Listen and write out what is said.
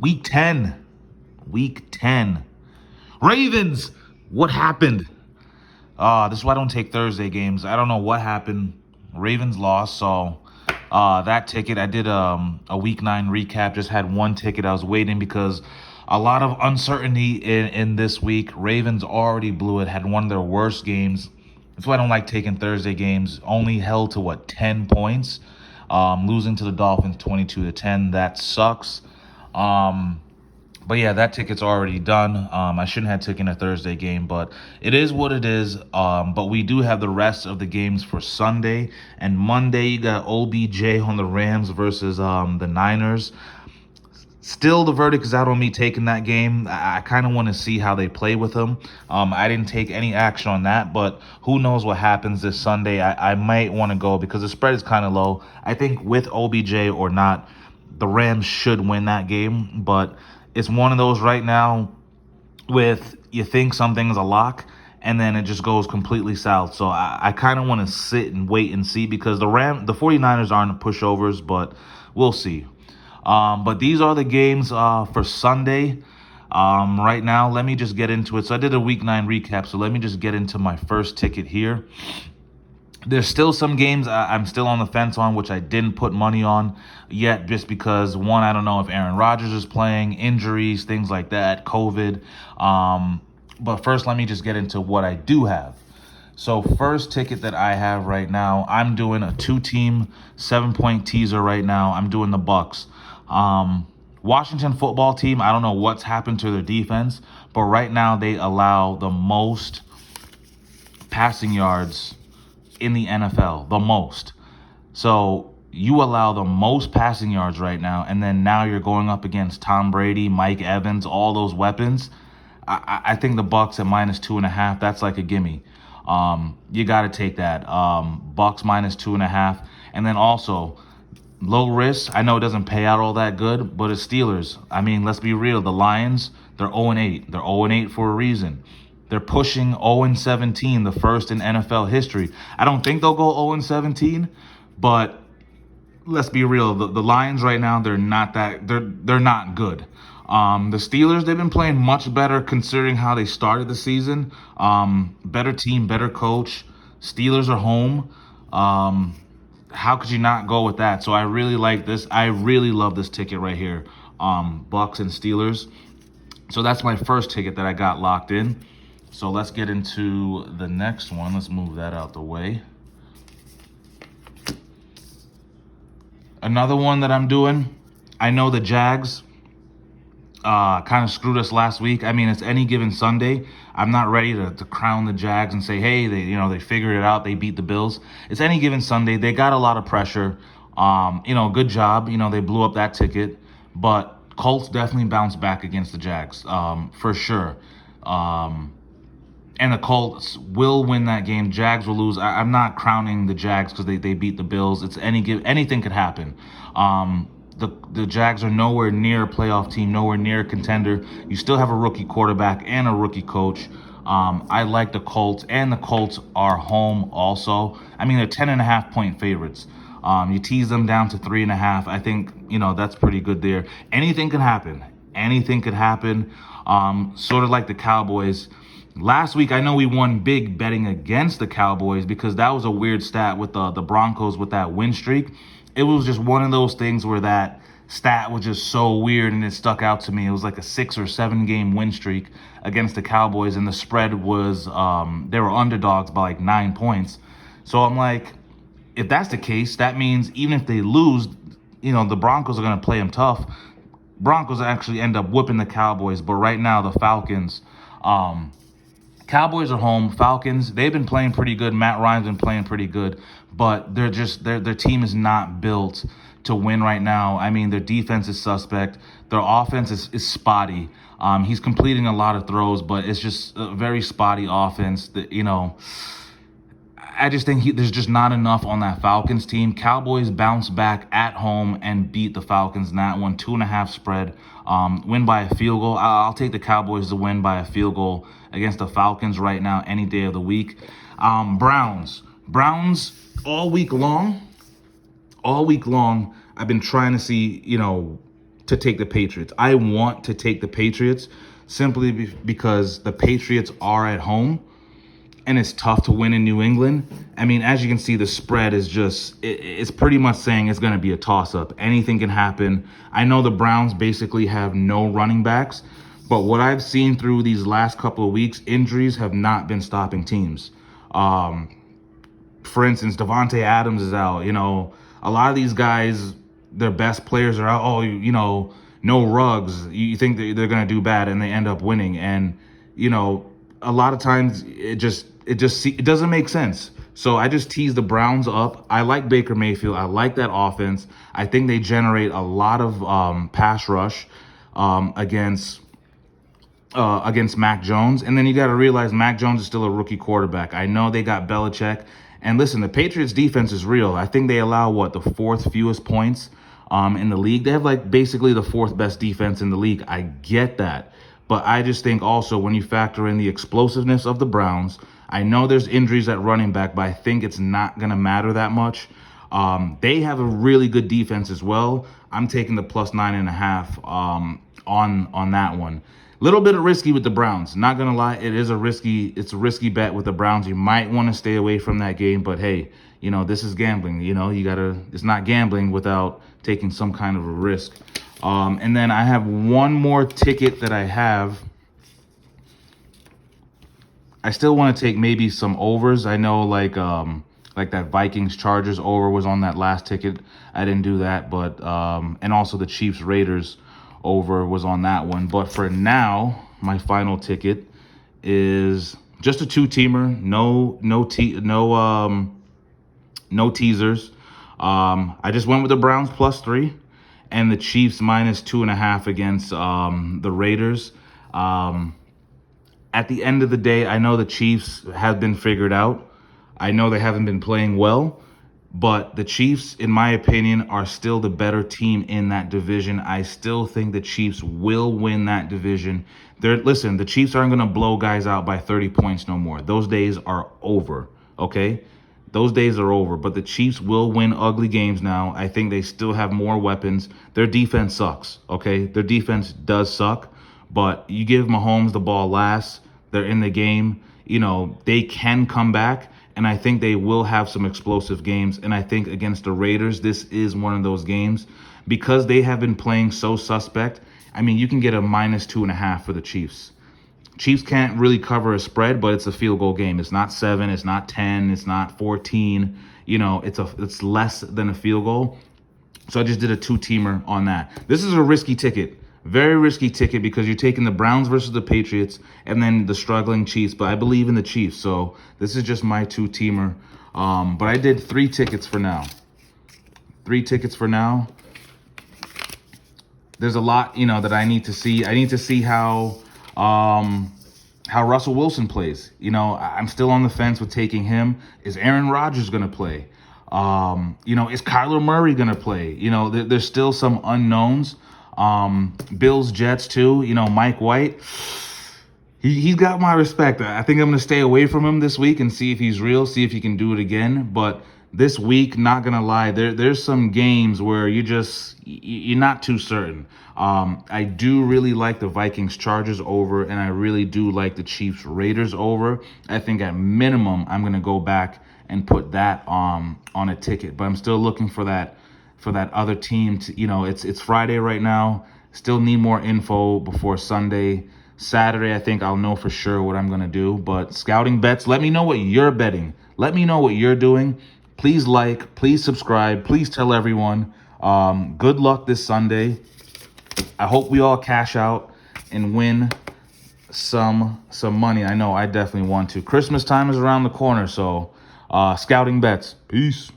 Week 10. Week 10. Ravens, what happened? This is why I don't take Thursday games. I don't know what happened. Ravens lost, so that ticket, I did a week 9 recap, just had one ticket. I was waiting because a lot of uncertainty in this week. Ravens already blew it, had one of their worst games. That's why I don't like taking Thursday games. Only held to 10 points. Losing to the Dolphins 22-10. That sucks. But yeah, that ticket's already done. I shouldn't have taken a Thursday game, but it is what it is. But we do have the rest of the games for Sunday and Monday. You got OBJ on the Rams versus the Niners. Still, the verdict is out on me taking that game. I kind of want to see how they play with him. I didn't take any action on that, but who knows what happens this Sunday. I might want to go because the spread is kind of low. I think with OBJ or not, the Rams should win that game, but it's one of those right now with you think something's a lock and then it just goes completely south. So I kind of want to sit and wait and see because the 49ers aren't pushovers, but we'll see. But these are the games for Sunday. Right now, let me just get into it. So I did a week 9 recap, so let me just get into my first ticket here. There's still some games I'm still on the fence on, which I didn't put money on yet just because, one, I don't know if Aaron Rodgers is playing, injuries, things like that, COVID. But first, let me just get into what I do have. So first ticket that I have right now, I'm doing a 2-team 7-point teaser right now. I'm doing the Bucks. Washington football team, I don't know what's happened to their defense, but right now they allow the most passing yards in the NFL, the most. So you allow the most passing yards right now, and then now you're going up against Tom Brady, Mike Evans, all those weapons. I think the Bucks at -2.5, that's like a gimme. You got to take that. Bucks -2.5, and then also low risk. I know it doesn't pay out all that good, but it's Steelers. I mean, let's be real. The Lions, they're 0-8. They're 0-8 for a reason. They're pushing 0-17, the first in NFL history. I don't think they'll go 0-17, but let's be real. The Lions right now, they're not good. The Steelers, they've been playing much better considering how they started the season. Better team, better coach. Steelers are home. How could you not go with that? So I really like this. I really love this ticket right here. Bucks and Steelers. So that's my first ticket that I got locked in. So let's get into the next one. Let's move that out the way. Another one that I'm doing, I know the Jags kind of screwed us last week. I mean, it's any given Sunday. I'm not ready to crown the Jags and say, hey, they figured it out. They beat the Bills. It's any given Sunday. They got a lot of pressure. Good job. They blew up that ticket. But Colts definitely bounced back against the Jags, for sure. And the Colts will win that game. Jags will lose. I'm not crowning the Jags because they beat the Bills. It's anything could happen. The Jags are nowhere near a playoff team, nowhere near a contender. You still have a rookie quarterback and a rookie coach. I like the Colts, and the Colts are home also. I mean, they're 10.5-point favorites. You tease them down to 3.5. I think, that's pretty good there. Anything could happen. Anything could happen. Sort of like the Cowboys. Last week, I know we won big betting against the Cowboys because that was a weird stat with the Broncos with that win streak. It was just one of those things where that stat was just so weird and it stuck out to me. It was like a 6 or 7 game win streak against the Cowboys, and the spread was they were underdogs by like 9 points. So I'm like, if that's the case, that means even if they lose, the Broncos are going to play them tough. Broncos actually end up whipping the Cowboys, but right now the Falcons. Cowboys are home. Falcons, they've been playing pretty good. Matt Ryan's been playing pretty good, but their team is not built to win right now. I mean, their defense is suspect. Their offense is spotty. He's completing a lot of throws, but it's just a very spotty offense. I just think there's just not enough on that Falcons team. Cowboys bounce back at home and beat the Falcons in that one. 2.5 spread. Win by a field goal. I'll take the Cowboys to win by a field goal against the Falcons right now, any day of the week. Browns all week long, I've been trying to see, to take the Patriots. I want to take the Patriots simply because the Patriots are at home and it's tough to win in New England. I mean, as you can see, the spread is just, it's pretty much saying it's going to be a toss-up. Anything can happen. I know the Browns basically have no running backs, but what I've seen through these last couple of weeks, injuries have not been stopping teams. For instance, Devontae Adams is out. You know, a lot of these guys, their best players are out. Oh, you know, no Ruggs. You think that they're going to do bad, and they end up winning. And, you know, a lot of times it doesn't make sense. So I just tease the Browns up. I like Baker Mayfield. I like that offense. I think they generate a lot of pass rush against Mac Jones. And then you got to realize Mac Jones is still a rookie quarterback. I know they got Belichick. And listen, the Patriots defense is real. I think they allow, the fourth fewest points in the league. They have, basically the fourth best defense in the league. I get that. But I just think also when you factor in the explosiveness of the Browns, I know there's injuries at running back, but I think it's not going to matter that much. They have a really good defense as well. I'm taking the plus 9.5 on that one. Little bit of risky with the Browns. Not gonna lie, it's a risky bet with the Browns. You might want to stay away from that game, but hey, you know, this is gambling. You know, it's not gambling without taking some kind of a risk. And then I have one more ticket that I have. I still want to take maybe some overs. I know like that Vikings Chargers over was on that last ticket. I didn't do that, but and also the Chiefs Raiders over was on that one. But for now, my final ticket is just a two-teamer. No teasers. I just went with the Browns plus 3 and the Chiefs minus 2.5 against the Raiders. At the end of the day, I know the Chiefs have been figured out. I know they haven't been playing well, but the Chiefs, in my opinion, are still the better team in that division. I still think the Chiefs will win that division. Listen, the Chiefs aren't going to blow guys out by 30 points no more. Those days are over, okay? Those days are over, but the Chiefs will win ugly games now. I think they still have more weapons. Their defense sucks, okay? Their defense does suck, but you give Mahomes the ball last, they're in the game, you know, they can come back. And I think they will have some explosive games. And I think against the Raiders, this is one of those games. Because they have been playing so suspect, I mean, you can get a minus 2.5 for the Chiefs. Chiefs can't really cover a spread, but it's a field goal game. It's not 7, it's not 10, it's not 14. You know, it's less than a field goal. So I just did a two-teamer on that. This is a risky ticket. Very risky ticket because you're taking the Browns versus the Patriots and then the struggling Chiefs. But I believe in the Chiefs, so this is just my two-teamer. But I did 3 tickets for now. 3 tickets for now. There's a lot, you know, that I need to see. I need to see how Russell Wilson plays. You know, I'm still on the fence with taking him. Is Aaron Rodgers going to play? You know, is Kyler Murray going to play? You know, there's still some unknowns. Bills, Jets too. You know, Mike White, he's got my respect. I think I'm going to stay away from him this week and see if he's real, see if he can do it again. But this week, not going to lie, there's some games where you're not too certain. I do really like the Vikings Chargers over, and I really do like the Chiefs Raiders over. I think at minimum, I'm going to go back and put that on a ticket. But I'm still looking for that other team to, you know, it's Friday right now. Still need more info before Sunday. Saturday, I think I'll know for sure what I'm going to do. But scouting bets, let me know what you're betting. Let me know what you're doing. Please like, please subscribe, please tell everyone. Good luck this Sunday. I hope we all cash out and win some money. I know I definitely want to. Christmas time is around the corner, so scouting bets. Peace.